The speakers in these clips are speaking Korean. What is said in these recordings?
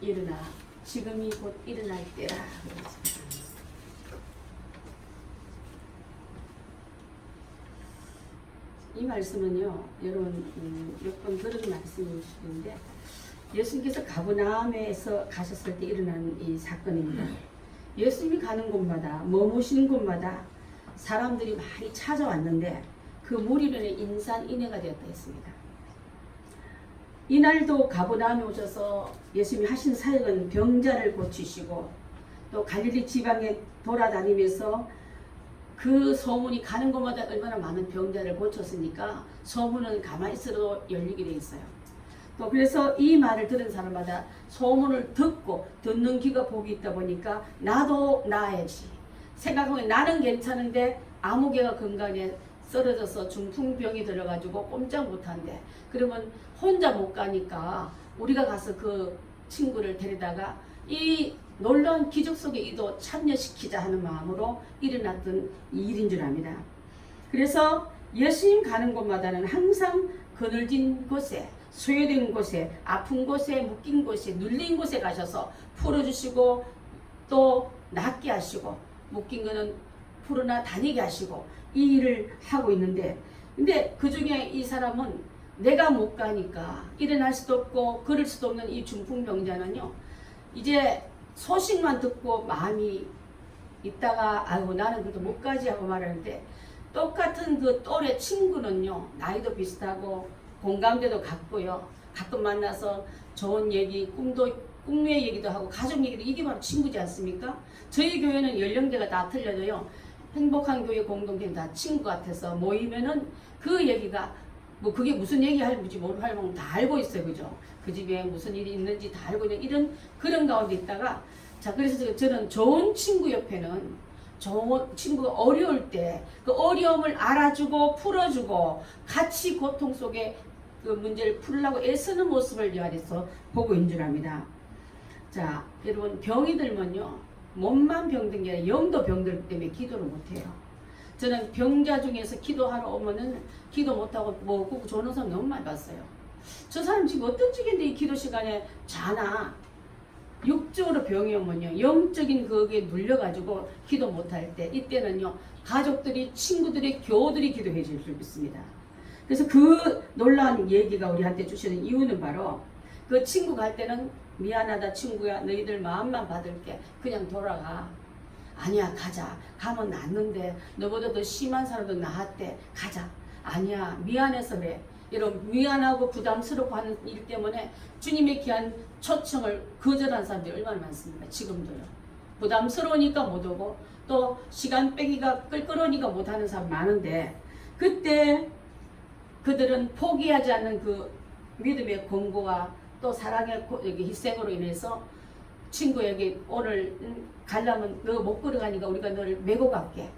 일어나 지금이 곧 일어날 때라. 이 말씀은요, 여러분 몇 번 들은 말씀이신데 예수님께서 가버나움에서 가셨을 때 일어난 이 사건입니다. 예수님이 가는 곳마다 머무시는 곳마다 사람들이 많이 찾아왔는데 그 무리는 인산인해가 되었다 했습니다. 이날도 가버나움에 오셔서 예수님이 하신 사역은 병자를 고치시고 또 갈릴리 지방에 돌아다니면서 그 소문이 가는 곳마다 얼마나 많은 병자를 고쳤으니까 소문은 가만히 있어도 열리게 돼 있어요. 또 그래서 이 말을 들은 사람마다 소문을 듣고 듣는 귀가 복이 있다 보니까 나도 나야지 생각하면 나는 괜찮은데 아무 개가 건강에 쓰러져서 중풍병이 들어가지고 꼼짝 못한대. 그러면 혼자 못 가니까 우리가 가서 그 친구를 데리다가 이 놀라운 기적 속의 이도 참여시키자 하는 마음으로 일어났던 일인 줄 압니다. 그래서 예수님 가는 곳마다는 항상 그늘진 곳에, 소외된 곳에, 아픈 곳에, 묶인 곳에, 눌린 곳에 가셔서 풀어주시고 또 낫게 하시고 묶인 거는 풀어나 다니게 하시고 이 일을 하고 있는데, 근데 그 중에 이 사람은 내가 못 가니까 일어날 수도 없고 걸을 수도 없는 이 중풍병자는요, 이제 소식만 듣고 마음이 있다가 아이고 나는 그래도 못 가지 하고 말하는데, 똑같은 그 또래 친구는요 나이도 비슷하고 공감대도 같고요, 가끔 만나서 좋은 얘기, 꿈의 얘기도 하고 가족 얘기도, 이게 바로 친구지 않습니까? 저희 교회는 연령대가 다 틀려져요. 행복한 교회 공동체는 다 친구 같아서 모이면은 그 얘기가 뭐 그게 무슨 얘기 할지 모르면 다 알고 있어요, 그죠? 그 집에 무슨 일이 있는지 다 알고 있는 이런 그런 가운데 있다가, 자 그래서 저는 좋은 친구 옆에는 좋은 친구가 어려울 때 그 어려움을 알아주고 풀어주고 같이 고통 속에 그 문제를 풀려고 애쓰는 모습을 이 안에서 보고 있는 줄 압니다. 자 여러분, 병이 들면요 몸만 병든 게 아니라 영도 병들 때문에 기도를 못해요. 저는 병자 중에서 기도하러 오면은 기도 못하고 뭐 조는 사람 너무 많이 봤어요. 저 사람 지금 어떤 쪽인데 이 기도 시간에 자나. 육적으로 병이 오면요 영적인 그게 눌려가지고 기도 못할 때, 이때는요 가족들이, 친구들이, 교우들이 기도해 줄 수 있습니다. 그래서 그 놀라운 얘기가 우리한테 주시는 이유는 바로 그 친구 갈 때는 미안하다 친구야, 너희들 마음만 받을게, 그냥 돌아가. 아니야 가자, 가면 낫는데 너보다 더 심한 사람도 나았대, 가자. 아니야 미안해서 그래. 여러분, 미안하고 부담스럽고 하는 일 때문에 주님의 귀한 초청을 거절한 사람들이 얼마나 많습니까? 지금도요. 부담스러우니까 못 오고 또 시간 빼기가 끌끌하니까 못하는 사람 많은데, 그때 그들은 포기하지 않는 그 믿음의 권고와 또 사랑의 희생으로 인해서 친구에게 오늘 가려면 너 못 걸어가니까 우리가 너를 메고 갈게.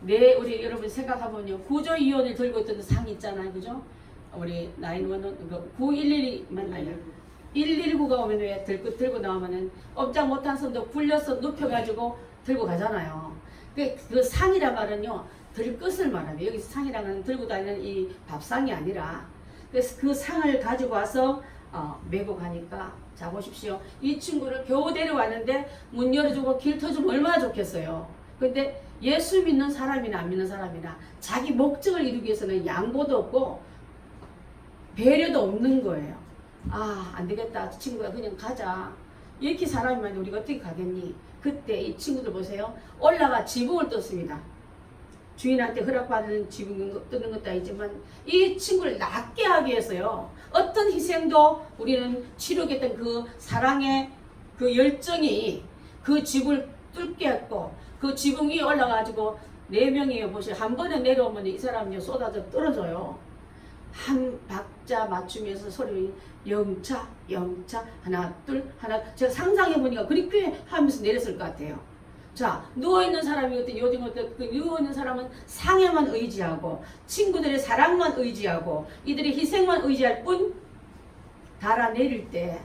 우리 여러분 생각해보면요, 구조이원을 들고 있던 상 있잖아요, 그죠? 우리 911은 911이만 아니야. 119가 오면 왜 들고 나오면은 꼼짝 못한 손도 굴려서 눕혀가지고 들고 가잖아요. 그 상이란 말은요 들 것을 말하면, 여기 상이라는 들고 다니는 이 밥상이 아니라, 그래서 그 상을 가지고 와서 메고 가니까, 자 보십시오, 이 친구를 겨우 데려왔는데 문 열어주고 길 터주면 얼마나 좋겠어요. 근데 예수 믿는 사람이나 안 믿는 사람이나 자기 목적을 이루기 위해서는 양보도 없고 배려도 없는 거예요. 안 되겠다 친구야 그냥 가자, 이렇게 사람이면 우리가 어떻게 가겠니? 그때 이 친구들 보세요, 올라가 지붕을 떴습니다. 주인한테 허락받은 지붕 뜨는 것도 아니지만 이 친구를 낫게 하기 위해서요 어떤 희생도 우리는 치르겠다는 그 사랑의 그 열정이 그 지붕을 뚫게 했고, 그 지붕 위에 올라가지고 4명이 보세요, 한 번에 내려오면 이 사람이 쏟아져 떨어져요. 한 박자 맞추면서 소리 영차 영차 하나 둘 하나, 제가 상상해보니까 그렇게 하면서 내렸을 것 같아요. 자, 누워있는 사람이 요즘 누워있는 사람은 상해만 의지하고 친구들의 사랑만 의지하고 이들의 희생만 의지할 뿐, 달아내릴 때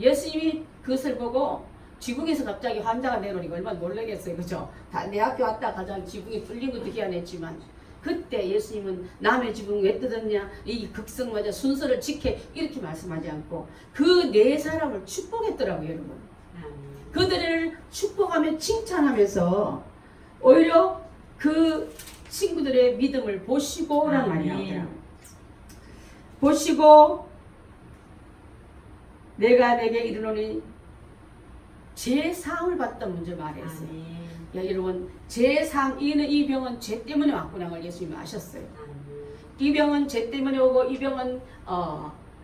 예수님이 그것을 보고 지붕에서 갑자기 환자가 내려오니까 얼마나 놀라겠어요, 그죠? 내 학교 왔다 가자 지붕이 뚫린 것도 희한했지만, 그때 예수님은 남의 집은 왜 뜯었냐, 이 극성마저 순서를 지켜 이렇게 말씀하지 않고 그 네 사람을 축복했더라고요, 여러분. 그들을 축복하며 칭찬하면서 오히려 그 친구들의 믿음을 보시고란 말이 나오더라고요. 보시고 내가 내게 이르노니 제 사함을 받던 문제를 말했어요. 야, 여러분, 제 사함, 이 병은 죄 때문에 왔구나 걸 예수님이 아셨어요. 이 병은 죄 때문에 오고, 이 병은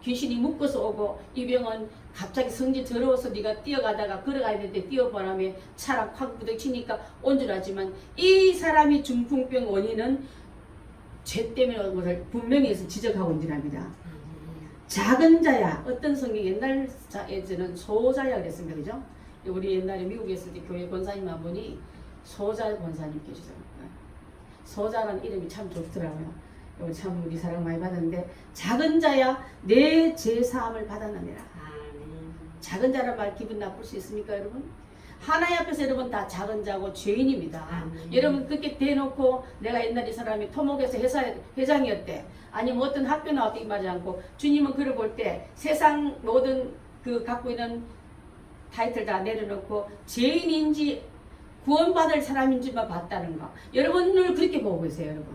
귀신이 묶어서 오고, 이 병은 갑자기 성질 더러워서 네가 뛰어가다가 걸어가야 되는데 뛰어보라며 차랑 확 부딪히니까 온 줄 알지만, 이 사람이 중풍병 원인은 죄 때문에 온 것을 분명히 해서 지적하고 있습니다. 작은 자야, 어떤 성경 옛날 자에는 소자야 그랬습니다. 그죠? 우리 옛날에 미국에 있을 때 교회 권사님 한 분이 소자 권사님 계시더라고요. 소자라는 이름이 참 좋더라고요. 참 우리 사랑 많이 받았는데, 작은 자야 내 제사함을 받아나니라. 작은 자란 말 기분 나쁠 수 있습니까, 여러분? 하나님 앞에서 여러분 다 작은 자고 죄인입니다. 여러분 그렇게 대놓고 내가 옛날 이 사람이 토목에서 회장이었대, 아니면 어떤 학교 나왔다 이 말하지 않고, 주님은 그를 볼 때 세상 모든 그 갖고 있는 타이틀 다 내려놓고 죄인인지 구원받을 사람인지만 봤다는 거. 여러분을 그렇게 보고 계세요, 여러분.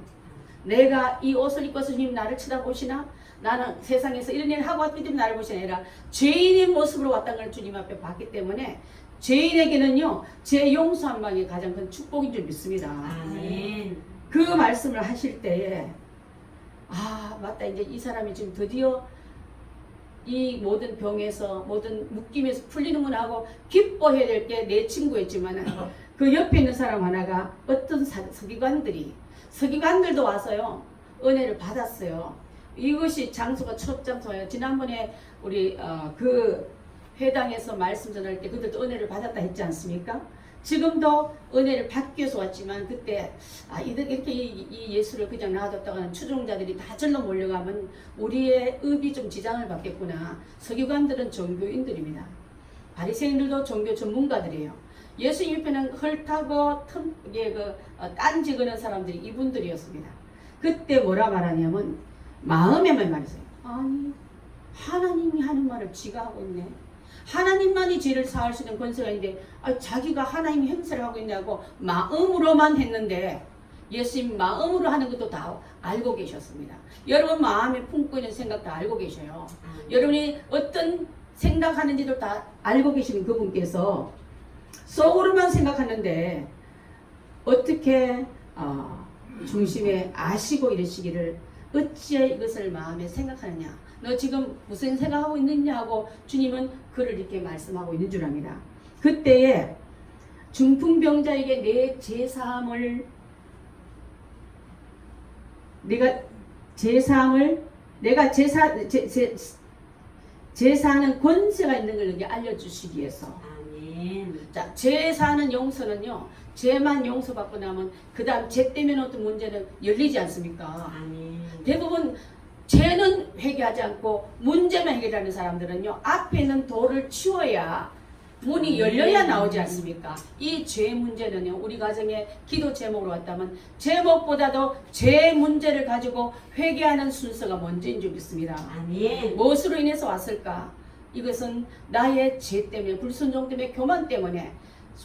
내가 이 옷을 입고서 주님 나를 쳐다보시나? 나는 세상에서 이런 일 하고 왔기 때문에 나를 보시나 아니라 죄인의 모습으로 왔다는 걸 주님 앞에 봤기 때문에 죄인에게는요, 죄 용서함만이 가장 큰 축복인 줄 믿습니다. 아멘. 그 말씀을 하실 때에 맞다, 이제 이 사람이 지금 드디어 이 모든 병에서 모든 묶임에서 풀리는구나 하고 기뻐해야 될 게 내 친구였지만 그 옆에 있는 사람 하나가 어떤 서기관들도 와서요 은혜를 받았어요. 이것이 장소가 첫 장소예요. 지난번에 우리 그 회당에서 말씀 전할 때 그들도 은혜를 받았다 했지 않습니까? 지금도 은혜를 받기 위해서 왔지만 그때 이렇게 이 예수를 그냥 놔뒀다가 하는 추종자들이 다 절로 몰려가면 우리의 의비 좀 지장을 받겠구나. 서기관들은 종교인들입니다. 바리새인들도 종교 전문가들이에요. 예수님 옆에는 헐타고 딴지 거는 사람들이 이분들이었습니다. 그때 뭐라 말하냐면 마음에만 말했어요. 아니, 하나님이 하는 말을 지가 하고 있네. 하나님만이 죄를 사할 수 있는 권세가 있는데 자기가 하나님이 행세를 하고 있냐고 마음으로만 했는데, 예수님 마음으로 하는 것도 다 알고 계셨습니다. 여러분 마음에 품고 있는 생각 다 알고 계셔요. 여러분이 어떤 생각하는지도 다 알고 계시는 그분께서 속으로만 생각하는데 어떻게 중심에 아시고 이러시기를 어찌해 이것을 마음에 생각하느냐, 너 지금 무슨 생각하고 있느냐 하고 주님은 그를 이렇게 말씀하고 있는 줄 압니다. 그때에 중풍병자에게 내 제사함을 내가 제사하는 권세가 있는 걸 여기 알려주시기 위해서. 아멘. 자, 제사하는 용서는요, 죄만 용서받고 나면 그 다음 죄 때문에 어떤 문제는 열리지 않습니까? 아멘. 대부분 죄는 회개하지 않고 문제만 해결하는 사람들은요, 앞에 있는 돌을 치워야 문이 열려야 나오지 않습니까? 이 죄 문제는요, 우리 가정에 기도 제목으로 왔다면 제목보다도 죄 문제를 가지고 회개하는 순서가 먼저인 줄 믿습니다. 아멘. 무엇으로 인해서 왔을까? 이것은 나의 죄 때문에, 불순종 때문에, 교만 때문에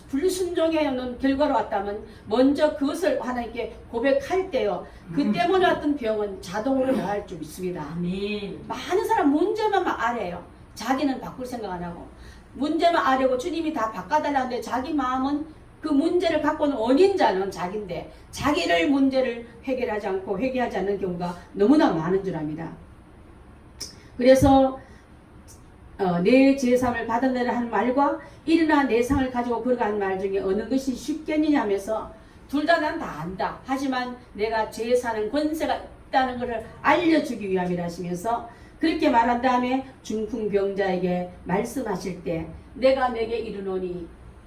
불순종하는 결과로 왔다면 먼저 그것을 하나님께 고백할 때요, 그 때문에 왔던 병은 자동으로 나을 줄 믿습니다. 아멘. 많은 사람 문제만 아래요. 자기는 바꿀 생각 안 하고 문제만 아래고 주님이 다 바꿔달라는데 자기 마음은 그 문제를 갖고 있는 원인자는 자기인데 자기를 문제를 해결하지 않고 회개하지 않는 경우가 너무나 많은 줄 압니다. 그래서 내 제사함을 받아내라 하는 말과 일어나 내 상을 가지고 걸어가는 말 중에 어느 것이 쉽겠느냐 하면서 둘 다 난 다 안다. 하지만 내가 제사는 권세가 있다는 것을 알려주기 위함이라 하시면서 그렇게 말한 다음에 중풍병자에게 말씀하실 때 내가 내게 이르노니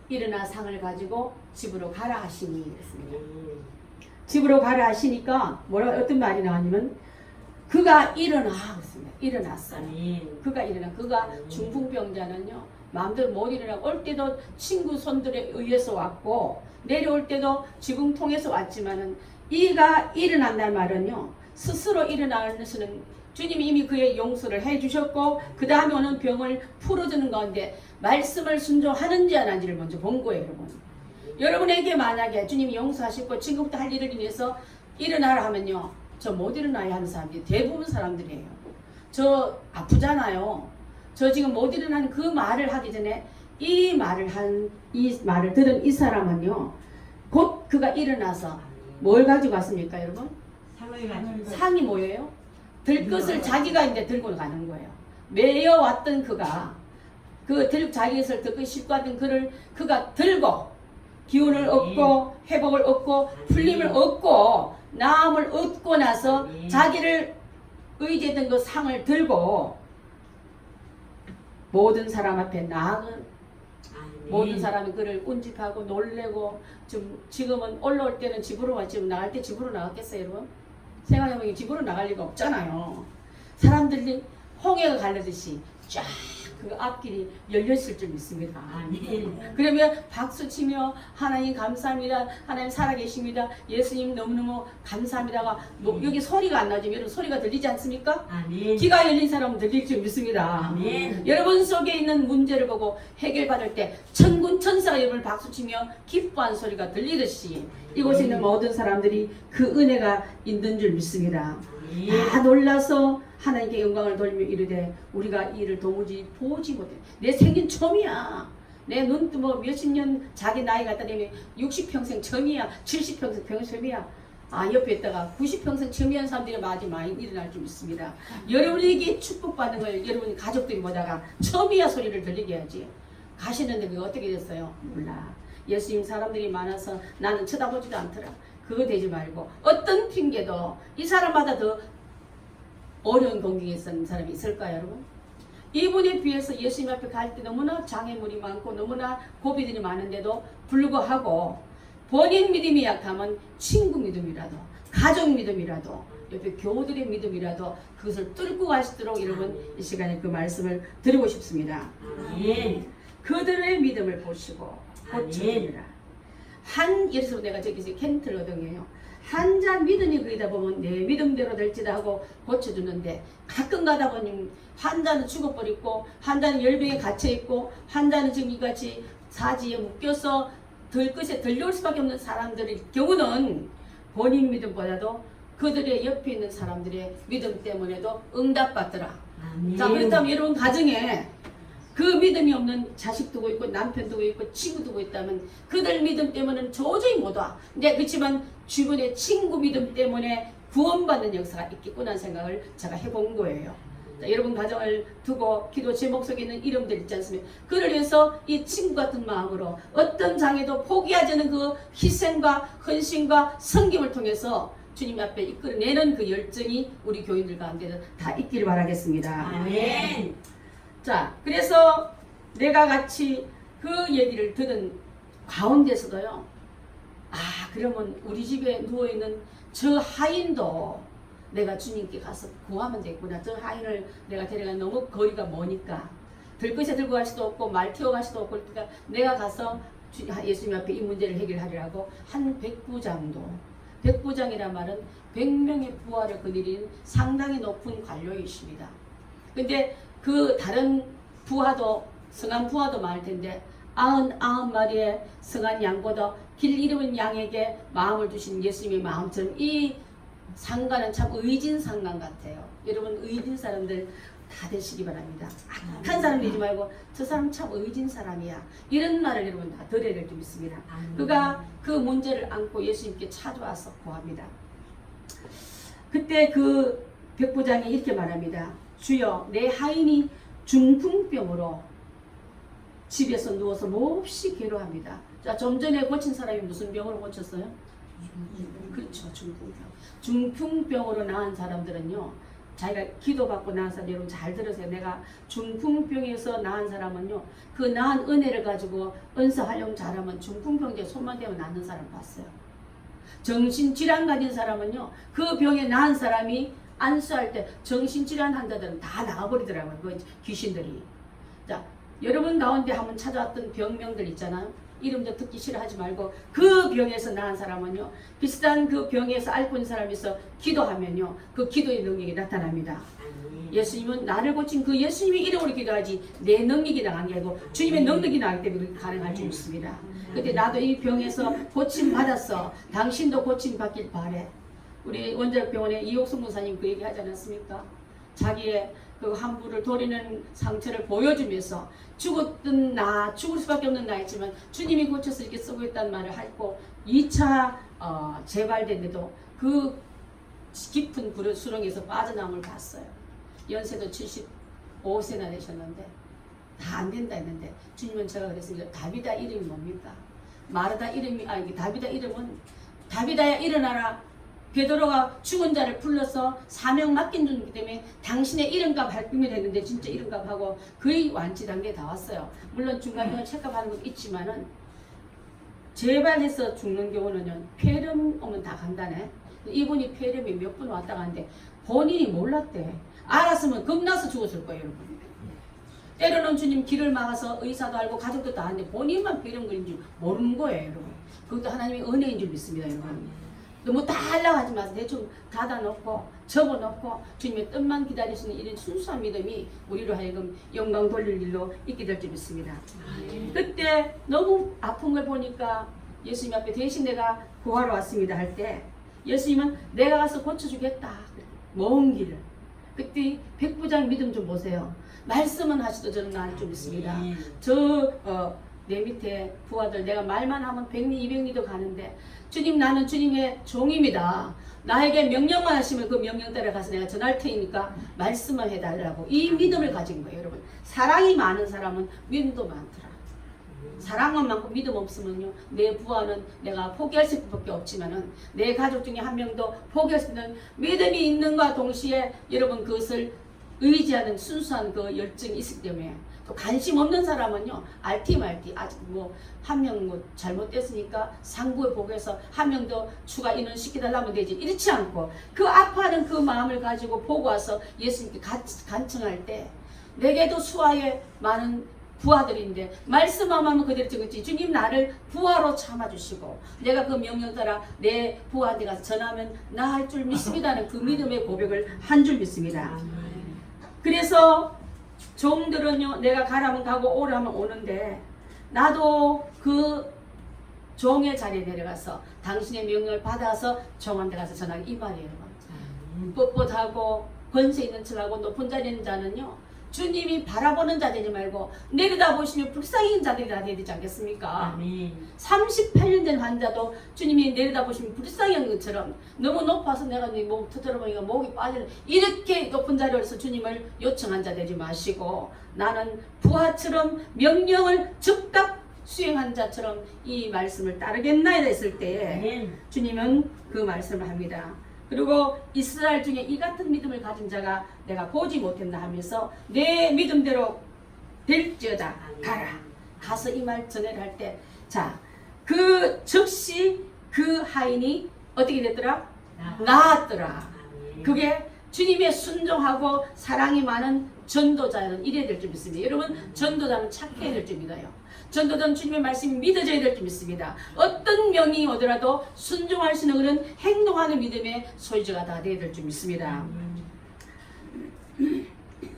일어나 상을 가지고 집으로 가라 하시니 그랬습니다. 집으로 가라 하시니까 어떤 말이 나왔냐면 그가 일어나 그랬습니다. 일어났어요. 그가 일어나. 그가 중풍병자는요 마음대로 못 일어나고 올 때도 친구 손들에 의해서 왔고 내려올 때도 지붕 통해서 왔지만은 이가 일어난다는 말은요, 스스로 일어나는 것은 주님이 이미 그의 용서를 해주셨고 그 다음에 오는 병을 풀어주는 가운데 말씀을 순종하는지 안 하는지를 먼저 본 거예요. 여러분, 여러분에게 만약에 주님이 용서하시고 지금부터 할 일을 위해서 일어나라 하면요, 저 못 일어나야 하는 사람들이 대부분 사람들이에요. 저 아프잖아요. 저 지금 못 일어나는 그 말을 하기 전에 이 말을 들은 이 사람은요, 곧 그가 일어나서 뭘 가지고 왔습니까, 여러분? 상을 가지고 상이 뭐예요? 들 것을 자기가 이제 들고 가는 거예요. 매여 왔던 그가 자기 것을 들고 싣고 왔던 그를 그가 들고 기운을 얻고 회복을 얻고 풀림을 얻고 나음을 얻고 나서 자기를 의지했던 그 상을 들고 모든 사람 앞에 나아가 모든 사람이 그를 운집하고 놀래고 지금은 올라올 때는 집으로 와 지금 나갈 때 집으로 나갔겠어요, 여러분? 생각해보면 집으로 나갈 리가 없잖아요. 사람들이 홍해가 가르듯이 쫙 그 앞길이 열렸을 줄 믿습니다. 아멘. 그러면 박수 치며 하나님 감사합니다. 하나님 살아계십니다. 예수님 너무너무 감사합니다가 여기 소리가 안 나죠. 여러분 소리가 들리지 않습니까? 아멘. 귀가 열린 사람은 들릴 줄 믿습니다. 아멘. 여러분 속에 있는 문제를 보고 해결받을 때 천군 천사가 여러분을 박수치며 기뻐한 소리가 들리듯이 이곳에 있는 모든 사람들이 그 은혜가 있는 줄 믿습니다. 다 놀라서 하나님께 영광을 돌리며 이르되 우리가 이 일을 도무지 보지 못해. 내 생긴 처음이야. 내 눈도 뭐 몇십 년 자기 나이 갖다 대면 60평생 처음이야. 70평생 처음이야. 옆에 있다가 90평생 처음이한 사람들이 많이 일어날 줄 믿습니다. 여러분에게 축복받는 걸 여러분 가족들이 보다가 처음이야 소리를 들리게 해야지. 가시는데 그게 어떻게 됐어요? 몰라. 예수님 사람들이 많아서 나는 쳐다보지도 않더라. 그거 되지 말고 어떤 핑계도 이 사람마다 더 어려운 공경에 있는 사람이 있을까요, 여러분? 이분에 비해서 예수님 앞에 갈 때 너무나 장애물이 많고 너무나 고비들이 많은데도 불구하고 본인 믿음이 약하면 친구 믿음이라도 가족 믿음이라도 옆에 교우들의 믿음이라도 그것을 뚫고 갈 수 있도록 여러분 이 시간에 그 말씀을 드리고 싶습니다. 아멘. 그들의 믿음을 보시고 고쳐주리라. 예를 내가 저기서 캔트를 얻어내요. 한 자 믿음이 그이다 보면 내 믿음대로 될지다 하고 고쳐주는데 가끔 가다 보니 한 자는 죽어버리고 한 자는 열병에 갇혀있고 한 자는 지금 이같이 사지에 묶여서 들것에 들려올 수밖에 없는 사람들의 경우는 본인 믿음보다도 그들의 옆에 있는 사람들의 믿음 때문에도 응답받더라. 아멘. 자, 그렇다면 여러분 가정에 그 믿음이 없는 자식 두고 있고 남편 두고 있고 친구 두고 있다면 그들 믿음 때문에는 도저히 못 와. 근데 그렇지만 주변의 친구 믿음 때문에 구원받는 역사가 있겠구나 생각을 제가 해본 거예요. 자, 여러분 가정을 두고 기도 제목 속에 있는 이름들 있지 않습니까? 그를 위해서 이 친구 같은 마음으로 어떤 장애도 포기하지 않는 그 희생과 헌신과 섬김을 통해서 주님 앞에 이끌어내는 그 열정이 우리 교인들 가운데 다 있기를 바라겠습니다. 아멘. 자, 그래서 내가 같이 그 얘기를 들은 가운데서도요, 그러면 우리 집에 누워있는 저 하인도 내가 주님께 가서 구하면 되겠구나. 저 하인을 내가 데려가 너무 거리가 머니까 들것에 들고 갈 수도 없고 말 태워갈 수도 없고 그러니까 내가 가서 예수님 앞에 이 문제를 해결하리라고 한 백부장도, 백부장이란 말은 100명의 부하를 거느리는 상당히 높은 관료이십니다. 근데 그 다른 부하도 성한 부하도 많을 텐데 99마리의 성한 양보다 길 잃은 양에게 마음을 주신 예수님의 마음처럼 이 상관은 참 의진 상관 같아요. 여러분 의진 사람들 다 되시기 바랍니다. 악한 사람 되지 말고 저 사람 참 의진 사람이야. 이런 말을 여러분 다 들어야 될 줄 믿습니다. 그가 그 문제를 안고 예수님께 찾아와서 구합니다. 그때 그 백부장이 이렇게 말합니다. 주여, 내 하인이 중풍병으로 집에서 누워서 몹시 괴로워합니다. 자, 좀 전에 고친 사람이 무슨 병으로 고쳤어요? 그렇죠, 중풍병. 중풍병으로 나은 사람들은요, 자기가 기도받고 나은 사람, 여러분 잘 들으세요. 내가 중풍병에서 나은 사람은요, 그 나은 은혜를 가지고 은사 활용 잘하면 중풍병에 손만 대면 낫는 사람 봤어요. 정신질환 가진 사람은요, 그 병에 나은 사람이 안수할 때 정신질환 환자들은 다 나가버리더라고요. 그 귀신들이. 자, 여러분 가운데 한번 찾아왔던 병명들 있잖아요. 이름도 듣기 싫어하지 말고 그 병에서 나은 사람은요 비슷한 그 병에서 앓고 있는 사람이 있어 기도하면요 그 기도의 능력이 나타납니다. 예수님은 나를 고친 그 예수님의 이름으로 기도하지 내 능력이 나간 게 아니고 주님의 능력이 나기 때문에 가능할 줄 믿습니다. 그때 나도 이 병에서 고침 받았어. 당신도 고침 받길 바래. 우리 원자력병원의 이옥순 목사님 그 얘기 하지 않았습니까? 자기의 그 환부를 도리는 상처를 보여주면서 죽었던 나, 죽을 수밖에 없는 나였지만 주님이 고쳐서 이렇게 쓰고 있다는 말을 하고 2차 재발된데도 그 깊은 수렁에서 빠져나옴을 봤어요. 연세도 75세나 되셨는데 다 안 된다 했는데 주님은 제가 그랬습니다. 다비다 이름이 뭡니까? 마르다 이름이 다비다 이름은 다비다야 일어나라. 베드로가 죽은 자를 불러서 사명 맡긴 줄 때문에 당신의 이름값 발표를 했는데 진짜 이름값하고 거의 완치 단계에 다 왔어요. 물론 중간중간 체크하는 것도 있지만은 재발해서 죽는 경우는 폐렴 오면 다 간다네. 이분이 폐렴이 몇 번 왔다 갔는데 본인이 몰랐대. 알았으면 겁나서 죽었을 거예요, 여러분. 때로는 주님 길을 막아서 의사도 알고 가족도 다 아는데 본인만 폐렴 걸린 줄 모르는 거예요, 여러분. 그것도 하나님의 은혜인 줄 믿습니다, 여러분. 너무 다 하려고 하지 마세요. 대충 닫아놓고 접어놓고 주님의 뜻만 기다릴 수 있는 이런 순수한 믿음이 우리로 하여금 영광 돌릴 일로 있게 될 줄 믿습니다. 그때 너무 아픈 걸 보니까 예수님 앞에 대신 내가 구하러 왔습니다 할 때 예수님은 내가 가서 고쳐주겠다. 먼 길을. 그때 백부장 믿음 좀 보세요. 말씀은 하시도 저는 나을 줄 믿습니다. 내 밑에 부하들 내가 말만 하면 100리 200리도 가는데 주님 나는 주님의 종입니다. 나에게 명령만 하시면 그 명령 따라 가서 내가 전할 테니까 말씀만 해달라고 이 믿음을 가진 거예요. 여러분 사랑이 많은 사람은 믿음도 많더라. 사랑만 많고 믿음 없으면요 내 부하는 내가 포기할 수밖에 없지만은 내 가족 중에 한 명도 포기할 수 있는 믿음이 있는과 동시에 여러분 그것을 의지하는 순수한 그 열정이 있기 때문에 또 관심 없는 사람은요 알티말티 아직 뭐 한 명 뭐 잘못됐으니까 상부에 보고해서 한 명 더 추가 인원 시켜달라면 되지 이렇지 않고 그 아파하는 그 마음을 가지고 보고 와서 예수님께 간청할 때 내게도 수하에 많은 부하들인데 말씀만 하면 그대로 찍었지 주님 나를 부하로 참아주시고 내가 그 명령 따라 내 부하한테 가서 전하면 나 할 줄 믿습니다는 그 믿음의 고백을 한 줄 믿습니다. 그래서 종들은요 내가 가라면 가고 오라면 오는데 나도 그 종의 자리에 내려가서 당신의 명령을 받아서 종한테 가서 전하기 이 말이에요. 뻣뻣하고 권세 있는 척하고 높은 자리에 있는 자는요 주님이 바라보는 자 되지 말고 내려다보시면 불쌍히 있는 자들이 다 되지 않겠습니까? 아멘. 38년 된 환자도 주님이 내려다보시면 불쌍히 하는 것처럼 너무 높아서 내가 목 터뜨려보니까 목이 빠지는 이렇게 높은 자리에서 주님을 요청한 자 되지 마시고 나는 부하처럼 명령을 즉각 수행한 자처럼 이 말씀을 따르겠나이다 했을 때에 주님은 그 말씀을 합니다. 그리고 이스라엘 중에 이 같은 믿음을 가진 자가 내가 보지 못했나 하면서 내 믿음대로 될지어다 가라. 가서 이 말 전해를 할 때 자, 그 즉시 그 하인이 어떻게 됐더라? 나았더라. 그게 주님의 순종하고 사랑이 많은 전도자는 이래야 될 줄 믿습니다. 여러분 전도자는 착해야 될 줄 믿어요. 전도자는 주님의 말씀이 믿어져야 될 줄 믿습니다. 어떤 명이 오더라도 순종할 수 있는 그런 행동하는 믿음의 소유자가 다 되어야 될 줄 믿습니다.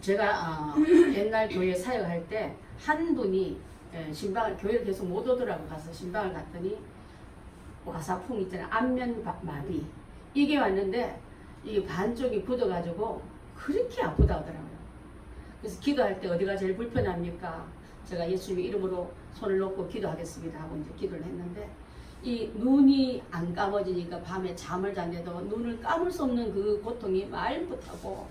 제가 옛날 교회 사역할 때 한 분이 신방을 교회를 계속 못 오더라고 가서 신방을 갔더니 와사풍 있잖아요. 안면 마비 이게 왔는데 이게 반쪽이 굳어가지고 그렇게 아프다 하더라고요. 그래서 기도할 때 어디가 제일 불편합니까? 제가 예수님의 이름으로 손을 놓고 기도하겠습니다 하고 이제 기도를 했는데 이 눈이 안 감아지니까 밤에 잠을 잔데도 눈을 감을 수 없는 그 고통이 말 못하고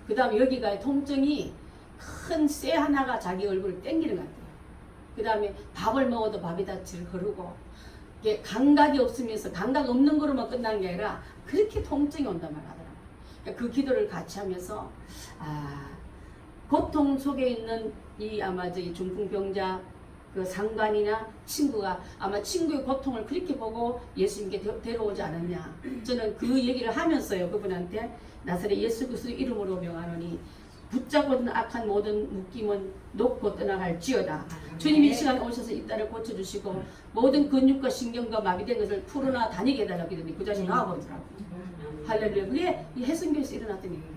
그 다음에 여기가 통증이 큰 쇠 하나가 자기 얼굴을 땡기는 것 같아요. 그 다음에 밥을 먹어도 밥이 다 흐르고 이게 감각이 없으면서 감각 없는 거로만 끝나는 게 아니라 그렇게 통증이 온단 말 하더라고요. 그러니까 그 기도를 같이 하면서 고통 속에 있는 이 아마 저기 중풍병자 그 상관이나 친구가 아마 친구의 고통을 그렇게 보고 예수님께 데려오지 않았냐. 저는 그 얘기를 하면서요 그분한테 나사렛 예수 그리스도 이름으로 명하노니 붙잡고든 악한 모든 묶임은 놓고 떠나갈지어다. 주님이 이 시간에 오셔서 이 딸을 고쳐주시고 모든 근육과 신경과 마비된 것을 풀어나 다니게 해달라고 했더니 그 자식 나와버리더라고. 할렐루야. 그게 이 해성교에서 일어났던 일이에요.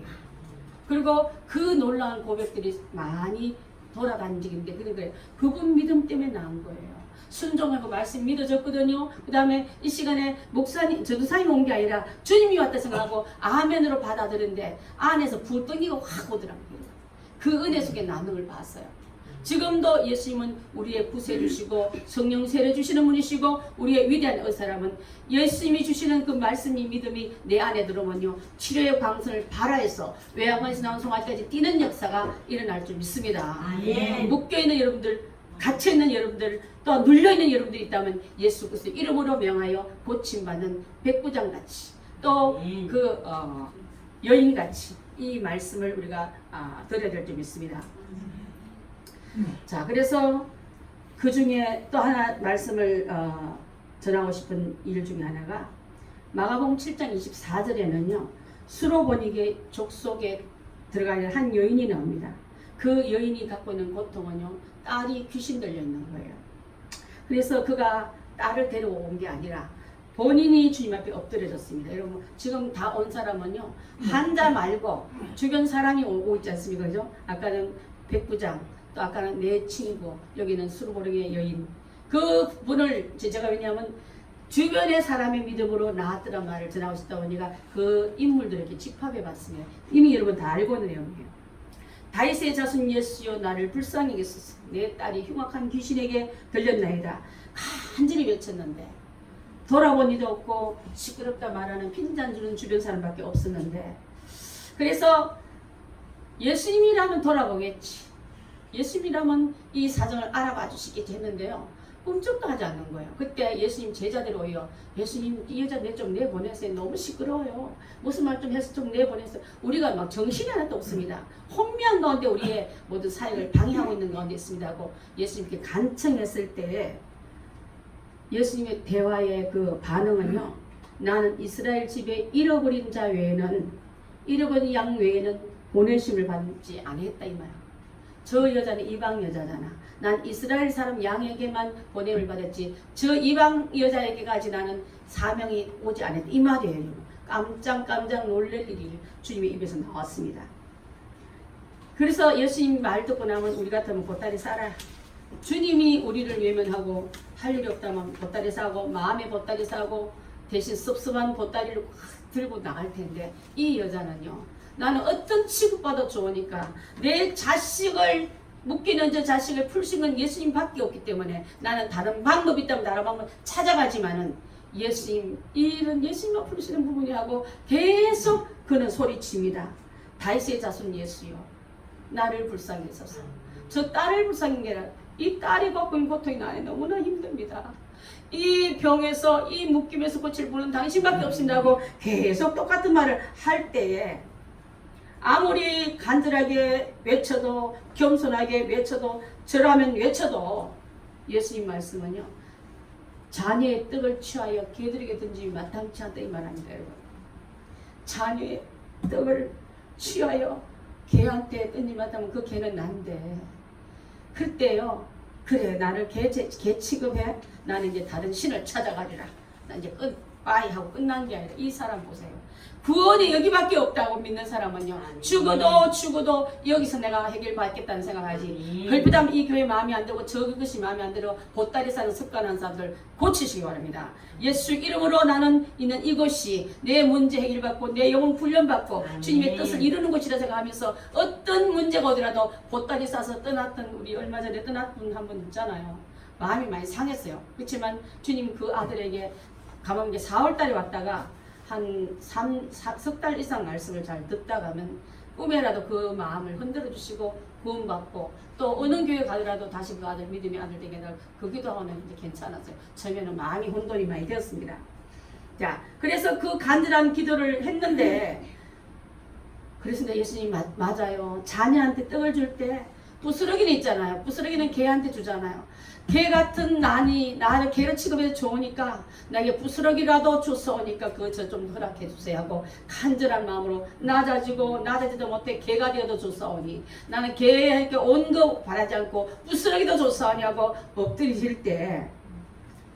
그리고 그 놀라운 고백들이 많이 돌아다닌 적인데 그러니까 그분 믿음 때문에 나온 거예요. 순종하고 말씀 믿어졌거든요. 그 다음에 이 시간에 목사님, 전도사님이 온 게 아니라 주님이 왔다 생각하고 아멘으로 받아들였는데 안에서 불덩이가 확 오더라고요. 그 은혜 속에 나는 걸 봤어요. 지금도 예수님은 우리의 구세주시고 성령 세례 주시는 분이시고 우리의 위대한 의사람은 예수님이 주시는 그 말씀이 믿음이 내 안에 들어오면요 치료의 방선을 발하해서 외양간에서 나온 송아지까지 뛰는 역사가 일어날 줄 믿습니다. 아멘. 묶여있는 여러분들, 갇혀있는 여러분들, 또 눌려있는 여러분들이 있다면 예수 그리스도 이름으로 명하여 고침받는 백부장같이 또 그 여인같이 이 말씀을 우리가 들어야 될 줄 믿습니다. 자, 그래서 그 중에 또 하나 말씀을 전하고 싶은 일 중에 하나가 마가복음 7장 24절에는요 수로보니게 족속에 들어가 있는 한 여인이 나옵니다. 그 여인이 갖고 있는 고통은요 딸이 귀신 들려 있는 거예요. 그래서 그가 딸을 데려온 게 아니라 본인이 주님 앞에 엎드려졌습니다. 여러분 지금 다 온 사람은요 환자 말고 주변 사람이 오고 있지 않습니까? 그죠? 아까는 백부장, 또 아까는 내 친구, 여기는 수르보르의 여인. 그 분을 제가 왜냐하면 주변의 사람의 믿음으로 나았더란 말을 전하고 싶다 보니까 그 인물들을 이렇게 집합해 봤습니다. 이미 여러분 다 알고 있는 내용이에요. 다윗의 자손 예수여 나를 불쌍히 여기소서. 내 딸이 흉악한 귀신에게 들렸나이다. 간절히 외쳤는데 돌아본 이도 없고 시끄럽다 말하는 핀잔 주는 주변 사람밖에 없었는데 그래서 예수님이라면 돌아보겠지. 예수님이라면 이 사정을 알아봐 주시겠지 했는데요. 꿈쩍도 하지 않는 거예요. 그때 예수님 제자들이 오요. 예수님 이 여자 좀 내보내세요. 너무 시끄러워요. 무슨 말 좀 해서 좀 내보내세요. 우리가 막 정신이 하나도 없습니다. 혼미한 가운데 우리의 모든 사역을 방해하고 있는 가운데 있습니다 하고 예수님께 간청했을 때 예수님의 대화의 그 반응은요. 나는 이스라엘 집에 잃어버린 자 외에는 잃어버린 양 외에는 보내심을 받지 아니했다 이 말. 저 여자는 이방 여자잖아. 난 이스라엘 사람 양에게만 보냄을 받았지 저 이방 여자에게까지 나는 사명이 오지 않았다 이 말이에요. 깜짝 놀랄 일이 주님의 입에서 나왔습니다. 그래서 예수님 말 듣고 나면 우리 같으면 보따리 싸라. 주님이 우리를 외면하고 할 일이 없다면 보따리 싸고 마음의 보따리 싸고 대신 섭섭한 보따리를 들고 나갈 텐데 이 여자는요 나는 어떤 취급받아 좋으니까 내 자식을 묶이는 저 자식을 풀 수 있는 예수님밖에 없기 때문에 나는 다른 방법이 있다면 다른 방법 찾아가지만은 예수님 이런 예수님만 풀으시는 부분이 하고 계속 그는 소리칩니다. 다윗의 자손 예수여 나를 불쌍히 여소서. 저 딸을 불쌍히 게 아니라 이 딸이 겪고 있는 고통이 나에 너무나 힘듭니다. 이 병에서 이 묶임에서 고칠 분은 당신밖에 없습니다고 계속 똑같은 말을 할 때에 아무리 간절하게 외쳐도 겸손하게 외쳐도 절하면 외쳐도 예수님 말씀은요 자녀의 떡을 취하여 개들에게 던지면 마땅치 않다 이 말합니다. 여러분 자녀의 떡을 취하여 개한테 던지면 마땅하면 그 개는 난데 그때요 그래 나를 개 취급해 나는 이제 다른 신을 찾아가리라 나 이제 빠이 하고 끝난 게 아니라 이 사람 보세요. 구원이 여기밖에 없다고 믿는 사람은요 죽어도 여기서 내가 해결받겠다는 생각하지 그렇다면 이 교회 마음에 안 들고 저것이 마음에 안 들어 보따리 싸는 습관한 사람들 고치시기 바랍니다. 예수 이름으로 나는 있는 이곳이 내 문제 해결받고 내 영혼 훈련받고 주님의 뜻을 이루는 곳이라 생각하면서 어떤 문제가 오더라도 보따리 싸서 떠났던 우리 얼마 전에 떠났던 분 한 분 있잖아요. 마음이 많이 상했어요. 그렇지만 주님 그 아들에게 가만히 4월달에 왔다가 한 석 달 이상 말씀을 잘 듣다 가면 꿈에라도 그 마음을 흔들어 주시고 구원받고 또 어느 교회 가더라도 다시 그 아들 믿음의 아들 되게 그 기도하면 이제 괜찮았어요. 처음에는 마음이 혼돈이 많이 되었습니다. 자, 그래서 그 간절한 기도를 했는데 그래서 예수님 맞아요. 자녀한테 떡을 줄 때 부스러기는 있잖아요. 부스러기는 개한테 주잖아요. 개 같은 난이 나를 개를 취급해서 좋으니까 나에게 부스러기라도 줬사오니까 그거 저 좀 허락해 주세요 하고 간절한 마음으로 낮아지도 못해 개가 되어도 줬사오니 나는 개에게 온 거 바라지 않고 부스러기도 줬사오니 하고 엎드리실 때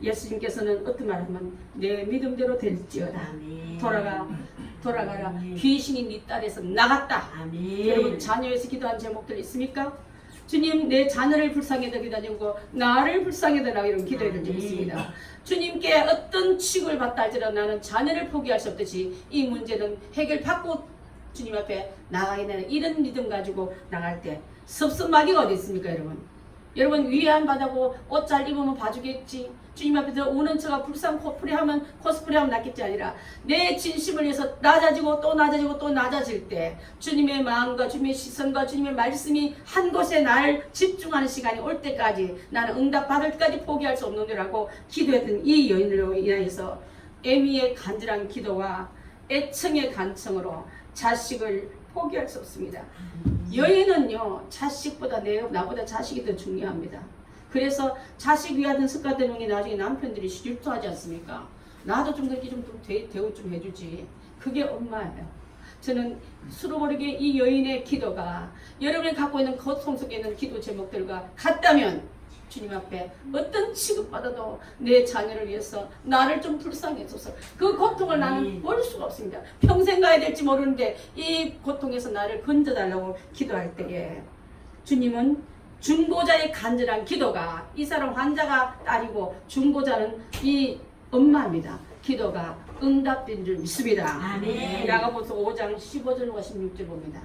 예수님께서는 어떤 말하면 내 믿음대로 될지어다. 아멘. 돌아가라. 아멘. 귀신이 네 딸에서 나갔다. 아멘. 여러분 자녀에서 기도한 제목들 있습니까? 주님 내 자녀를 불쌍히 여기다 주고 나를 불쌍히 여기라 이런 기도해 본 적이 있습니다. 주님께 어떤 취급을 받다 할지라도 나는 자녀를 포기할 수 없듯이 이 문제는 해결받고 주님 앞에 나가야 되는 이런 믿음 가지고 나갈 때 섭섭마귀가 어디 있습니까 여러분? 여러분 위안 받고 옷 잘 입으면 봐주겠지. 주님 앞에서 우는 척하고 불쌍 코스프레하면 낫겠지 아니라 내 진심을 위해서 낮아지고 또 낮아지고 또 낮아질 때 주님의 마음과 주님의 시선과 주님의 말씀이 한 곳에 날 집중하는 시간이 올 때까지 나는 응답받을 때까지 포기할 수 없는 거라고 기도했던 이 여인으로 인하여서 애미의 간절한 기도와 애청의 간청으로 자식을 포기할 수 없습니다. 여인은요 자식보다 나보다 자식이 더 중요합니다. 그래서 자식 위하던 습관되는 나중에 남편들이 질투하지 않습니까? 나도 좀 그렇게 좀 대우 좀 해주지. 그게 엄마예요. 저는 수로 모르게 이 여인의 기도가 여러분이 갖고 있는 고통 속에 있는 기도 제목들과 같다면 주님 앞에 어떤 취급받아도 내 자녀를 위해서 나를 좀 불쌍히 해줘서 그 고통을 나는 볼 수가 없습니다. 평생 가야 될지 모르는데 이 고통에서 나를 건져달라고 기도할 때에 주님은 중보자의 간절한 기도가 이 사람 환자가 딸이고 중보자는 이 엄마입니다. 기도가 응답된 줄 믿습니다. 아멘. 야고보서 5장 15절과 16절 봅니다.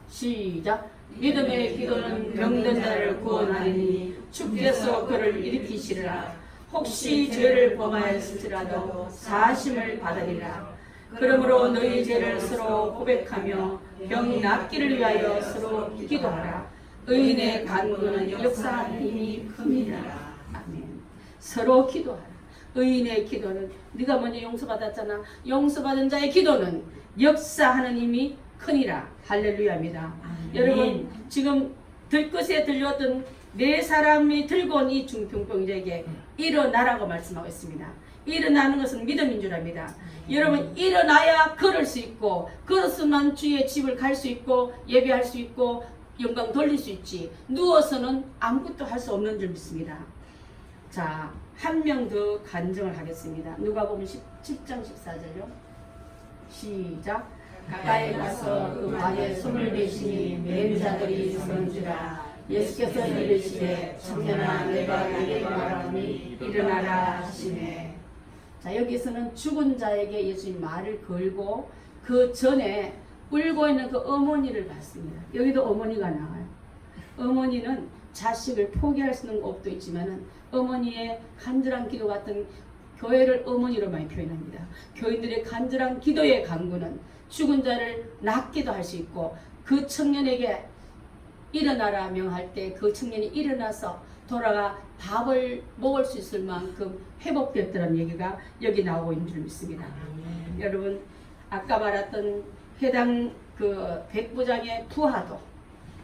시작. 믿음의 기도는 병든 자를 구원하리니 주께서 그를 일으키시리라. 혹시 죄를 범하였을지라도 사하심을 받으리라. 그러므로 너희 죄를 서로 고백하며 병 낫기를 위하여 서로 기도하라. 의인의 간구는 역사하는 힘이 큽니다. 아멘. 서로 기도하라. 의인의 기도는 네가 먼저 용서받았잖아. 용서받은 자의 기도는 역사하는 힘이 크니라. 할렐루야입니다. 아멘. 여러분 지금 들것에 들려왔던 네 사람이 들고 온 이 중풍병자에게 일어나라고 말씀하고 있습니다. 일어나는 것은 믿음인 줄 압니다. 여러분 일어나야 걸을 수 있고 걸었으면 주의 집을 갈 수 있고 예배할 수 있고 영광 돌릴 수 있지. 누워서는 아무것도 할 수 없는 줄 믿습니다. 자, 한 명 더 간증을 하겠습니다. 누가복음 10장 14절요. 시작. 가까이 가서 그 발에 손을 대시니 맨 자들이 서는지라. 예수께서 이르시되 청년아 내가 네게 말하노니 일어나라 하시네. 자, 여기서는 죽은 자에게 예수님 말을 걸고 그 전에 울고 있는 그 어머니를 봤습니다. 여기도 어머니가 나와요. 어머니는 자식을 포기할 수 있는 업도 있지만은 어머니의 간절한 기도 같은 교회를 어머니로 많이 표현합니다. 교인들의 간절한 기도의 강구는 죽은 자를 낫기도 할 수 있고 그 청년에게 일어나라 명할 때 그 청년이 일어나서 돌아가 밥을 먹을 수 있을 만큼 회복됐다는 얘기가 여기 나오고 있는 줄 믿습니다. 여러분 아까 말했던 해당 그 백부장의 부하도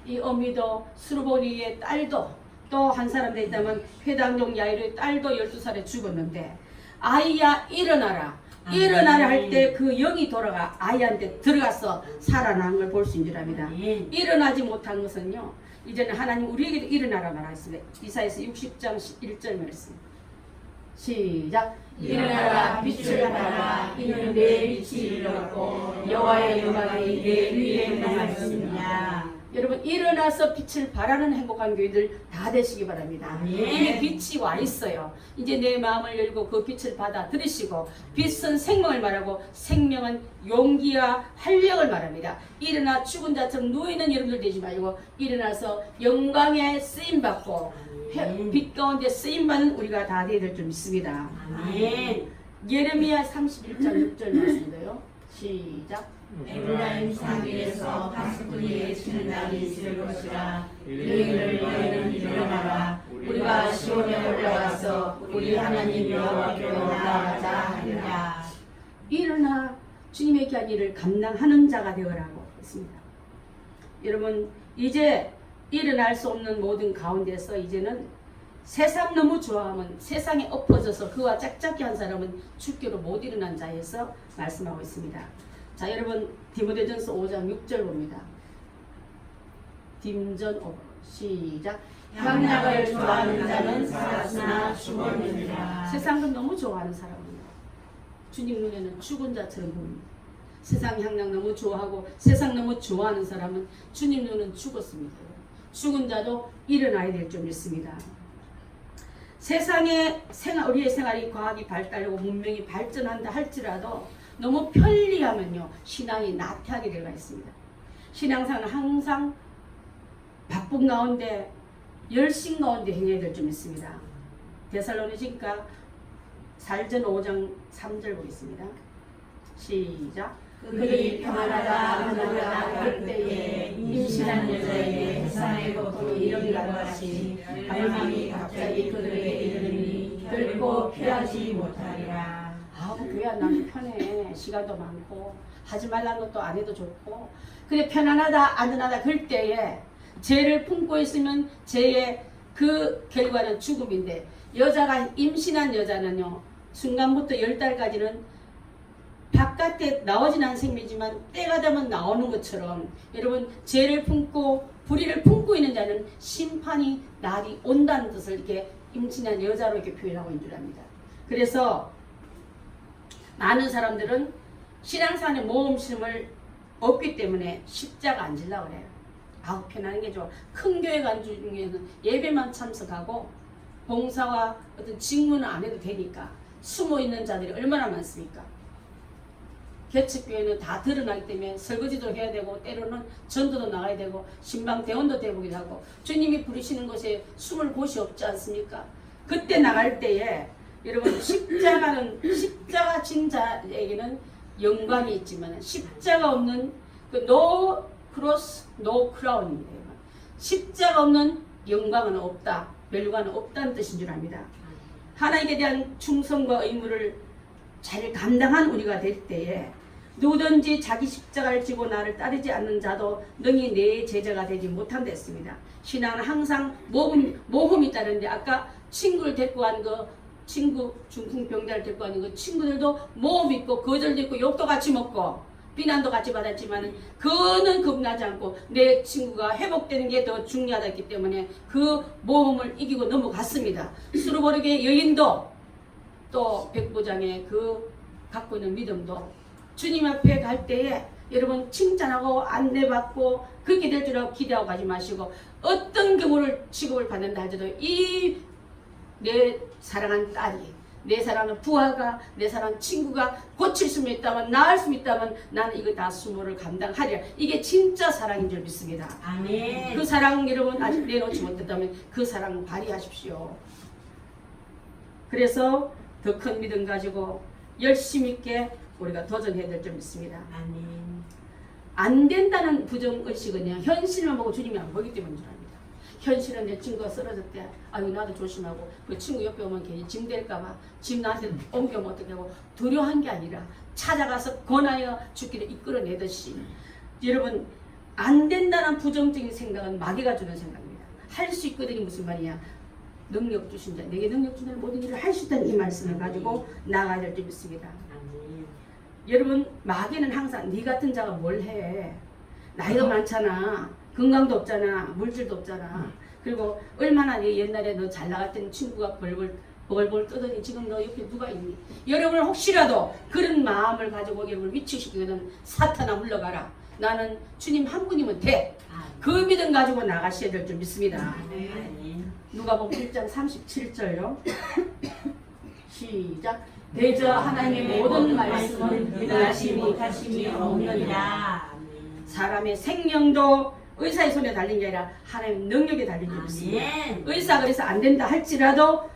이 어미도 수르보니의 딸도 또 한 사람 돼 있다면 회당종 야이로의 딸도 12살에 죽었는데 아이야 일어나라 일어나라 할 때 그 영이 돌아가 아이한테 들어가서 살아난 걸 볼 수 있는 줄 압니다. 일어나지 못한 것은요 이제는 하나님 우리에게도 일어나라 말하셨습니다. 이사야서 60장 1절 말씀 시작. 일어나라 빛을 발하라 이는 내 빛이 일어났고 여호와의 영광이 내 위에 임하였습니다. 여러분 일어나서 빛을 발하는 행복한 교회들 다 되시기 바랍니다. 이미 빛이 와 있어요. 이제 내 마음을 열고 그 빛을 받아 들으시고 빛은 생명을 말하고 생명은 용기와 활력을 말합니다. 일어나 죽은 자처럼 누워있는 여러분들 되지 말고 일어나서 영광에 쓰임받고 빛 가운데 쓰임받는 우리가 다 되어야 될 줄 믿습니다. 아멘. 예레미야 31장 6절 말씀인데요. 시작. 에브라임 산 위에서 파수꾼이 치는 날이 있을 것이라. 너희는 일어나라. 우리가 시온에 올라가서 우리 하나님 여호와께로 나아가자 하리라. 일어나 주님의 귀한 일을 감당하는 자가 되어라고 했습니다. 여러분 이제 일어날 수 없는 모든 가운데서 이제는 세상 너무 좋아하면 세상에 엎어져서 그와 짝짝이 한 사람은 죽기로 못 일어난 자에서 말씀하고 있습니다. 자, 여러분 디모데전서 5장 6절 봅니다. 딤전 5 시작. 향락을 좋아하는 자는 살았으나 죽었느니라. 세상을 너무 좋아하는 사람입니다. 주님 눈에는 죽은 자처럼 보입니다. 세상 향락 너무 좋아하고 세상 너무 좋아하는 사람은 주님 눈은 죽었습니다. 죽은 자도 일어나야 될 줄 믿습니다. 세상의 우리의 생활이 과학이 발달하고 문명이 발전한다 할지라도 너무 편리하면요 신앙이 나태하게 되어 있습니다. 신앙생활은 항상 바쁜 가운데 열심 가운데 행해야 될 줄 믿습니다. 데살로니가서 5장 3절 보겠습니다. 시작. 그들이 평안하다 평안하다 할 때에 임신한 여자에게 세상의 고통이 이르기라도 하시 갈망이 갑자기 그들에게 이르니 결코 피하지 못하리라. 아우 교회야 나는 편해. 시간도 많고 하지 말라는 것도 안 해도 좋고 근데 편안하다 안전하다 그럴 때에 죄를 품고 있으면 죄의 그 결과는 죽음인데 여자가 임신한 여자는요 순간부터 10달까지는 바깥에 나오진 않은 생명이지만 때가 되면 나오는 것처럼 여러분 죄를 품고 불의를 품고 있는 자는 심판이 날이 온다는 뜻을 이렇게 임신한 여자로 이렇게 표현하고 있는 줄 압니다. 그래서 많은 사람들은 신앙생활의 모험심을 없기 때문에 십자가 안 지려고 그래요. 아우 편안한 게 좋아. 큰 교회 간 중에는 예배만 참석하고 봉사와 어떤 직무는 안 해도 되니까 숨어 있는 자들이 얼마나 많습니까? 개척교회는 다 드러나기 때문에 설거지도 해야 되고 때로는 전도도 나가야 되고 신방 대원도 되보기도 하고 주님이 부르시는 곳에 숨을 곳이 없지 않습니까? 그때 나갈 때에 여러분 십자가 진 자에게는 영광이 있지만 십자가 없는 그 no cross, no crown입니다. 십자가 없는 영광은 없다, 멸관은 없다는 뜻인 줄 압니다. 하나님께 대한 충성과 의무를 잘 감당한 우리가 될 때에 누구든지 자기 십자가를 지고 나를 따르지 않는 자도 능히 내 제자가 되지 못한다 했습니다. 신앙은 항상 모험이 있다는데 아까 친구를 데리고 간 그 친구 중풍병자를 데리고 가는 그 친구들도 모험이 있고 거절도 있고 욕도 같이 먹고 비난도 같이 받았지만 그는 겁나지 않고 내 친구가 회복되는 게 더 중요하다기 때문에 그 모험을 이기고 넘어갔습니다. 수르보르게 여인도 또 백부장의 그 갖고 있는 믿음도 주님 앞에 갈 때에 여러분 칭찬하고 안내받고 그렇게 될 줄 알고 기대하고 가지 마시고 어떤 경우를 취급을 받는다 하더라도 이 내 사랑하는 딸이 내 사랑하는 부하가 내 사랑하는 친구가 고칠 수 있다면 나을 수 있다면 나는 이거 다 수모를 감당하리라. 이게 진짜 사랑인 줄 믿습니다. 아멘. 그 사랑 여러분 아직 내놓지 못했다면 그 사랑 발휘하십시오. 그래서 더 큰 믿음 가지고 열심 있게 우리가 도전해야 될 줄 믿습니다. 아멘. 안 된다는 부정의식은요 현실만 보고 주님이 안 보기 때문인 줄 압니다. 현실은 내 친구가 쓰러졌대. 아유 나도 조심하고 그 친구 옆에 오면 괜히 짐 될까봐 짐 나한테 옮겨면 어떻게 하고 두려워한 게 아니라 찾아가서 권하여 죽기를 이끌어내듯이 여러분 안 된다는 부정적인 생각은 마귀가 주는 생각입니다. 할 수 있거든요. 무슨 말이야. 능력 주신 자 내게 능력 주는 모든 일을 할 수 있다는 이 말씀을 가지고 나아가야 될 줄 믿습니다. 아멘. 여러분 마귀는 항상 네 같은 자가 뭘 해. 나이도 많잖아. 건강도 없잖아. 물질도 없잖아. 그리고 얼마나 네 옛날에 너 잘 나갔던 친구가 벌벌 떠더니 지금 너 옆에 누가 있니? 여러분 혹시라도 그런 마음을 가지고 여러분을 위축시키거든 사탄아 물러가라. 나는 주님 한 분이면 돼. 그 믿음 가지고 나가셔야 될 줄 믿습니다. 아멘. 누가복음 1장 37절요. 시작. 대저 하나님의 모든 말씀은 믿어하시 못하심이 없느니라. 사람의 생명도 의사의 손에 달린 게 아니라 하나님의 능력에 달린 줄 믿습니다. 아멘. 의사가 그래서 안 된다 할지라도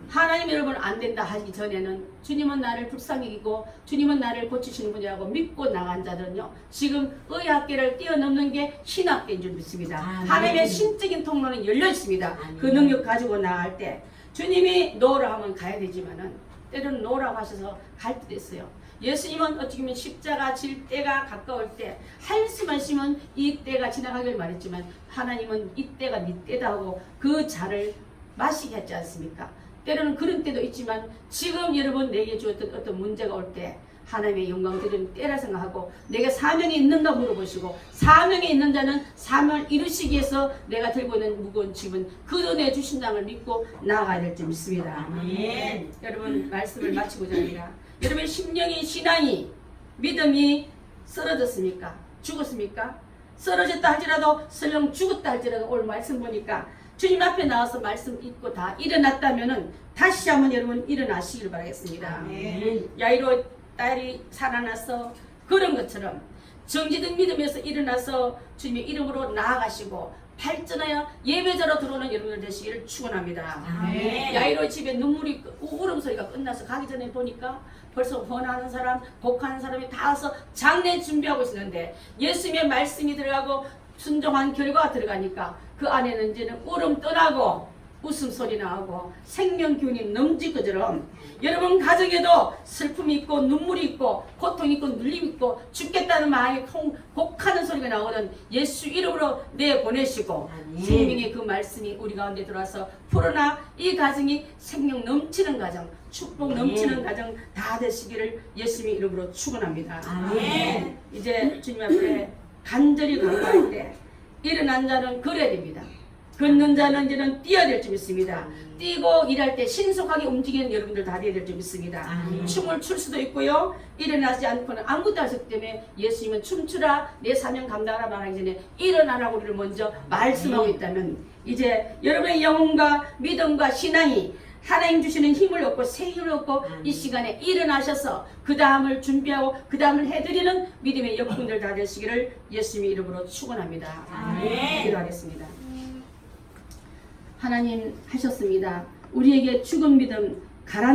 하나님 여러분 안 된다 하기 전에는 주님은 나를 불쌍히 여기고 주님은 나를 고치시는 분이라고 믿고 나간 자들은요 지금 의학계를 뛰어넘는 게 신학계인 줄 믿습니다. 아멘. 하나님의 신적인 통로는 열려 있습니다. 아멘. 그 능력 가지고 나갈 때 주님이 노라 하면 가야 되지만은 때로는 노라고 하셔서 갈 때도 있어요. 예수님은 어떻게 보면 십자가 질 때가 가까울 때 한숨하시면 이 때가 지나가길 말했지만 하나님은 이 때가 네 때다 하고 그 잔을 마시게 했지 않습니까? 때로는 그런 때도 있지만 지금 여러분 내게 주었던 어떤 문제가 올 때 하나님의 영광 드리는 때라 생각하고 내게 사명이 있는가 물어보시고 사명이 있는 자는 사명을 이루시기 위해서 내가 들고 있는 무거운 짐은 그도 내주신다는 걸 믿고 나아가야 될 줄 믿습니다. 아멘. 여러분 말씀을 마치고자 합니다. 여러분 심령이 신앙이 믿음이 쓰러졌습니까? 죽었습니까? 쓰러졌다 할지라도 설령 죽었다 할지라도 오늘 말씀 보니까 주님 앞에 나와서 말씀 읽고 다 일어났다면은 다시 한번 여러분 일어나시길 바라겠습니다. 아멘. 야이로 딸이 살아나서 그런 것처럼 정지된 믿음에서 일어나서 주님의 이름으로 나아가시고 발전하여 예배자로 들어오는 여러분들 되시기를 축원합니다. 아멘. 야이로 집에 눈물이 울음소리가 끝나서 가기 전에 보니까 벌써 헌하는 사람, 곡하는 사람이 다 와서 장례 준비하고 있었는데 예수님의 말씀이 들어가고 순종한 결과가 들어가니까 그 안에는 이제는 울음 떠나고 웃음소리 나오고 생명 기운이 넘칠 것처럼 여러분 가정에도 슬픔이 있고 눈물이 있고 고통이 있고 눌림이 있고 죽겠다는 마음이 곡하는 소리가 나오는 예수 이름으로 내보내시고 아멘. 생명의 그 말씀이 우리 가운데 들어와서 풀어나 이 가정이 생명 넘치는 가정 축복 아멘. 넘치는 가정 다 되시기를 예수님의 이름으로 축원합니다. 아멘. 이제 주님 앞에 간절히 간구할 때 일어난 자는 걸어야 됩니다. 걷는 자는 이제는 뛰어야 될 줄 믿습니다. 뛰고 일할 때 신속하게 움직이는 여러분들 다 되어야 될 줄 믿습니다. 아멘. 춤을 출 수도 있고요. 일어나지 않고는 아무것도 할 수 없기 때문에 예수님은 춤추라 내 사명 감당하라 말하기 전에 일어나라고 우리를 먼저 말씀하고 있다면 이제 여러분의 영혼과 믿음과 신앙이 하나님 주시는 힘을 얻고 새 힘을 얻고 이 시간에 일어나셔서 그 다음을 준비하고 그 다음을 해드리는 믿음의 역군들 다 되시기를 예수님의 이름으로 축원합니다. 아멘. 기도하겠습니다. 하나님 하셨습니다. 우리에게 죽은 믿음 가란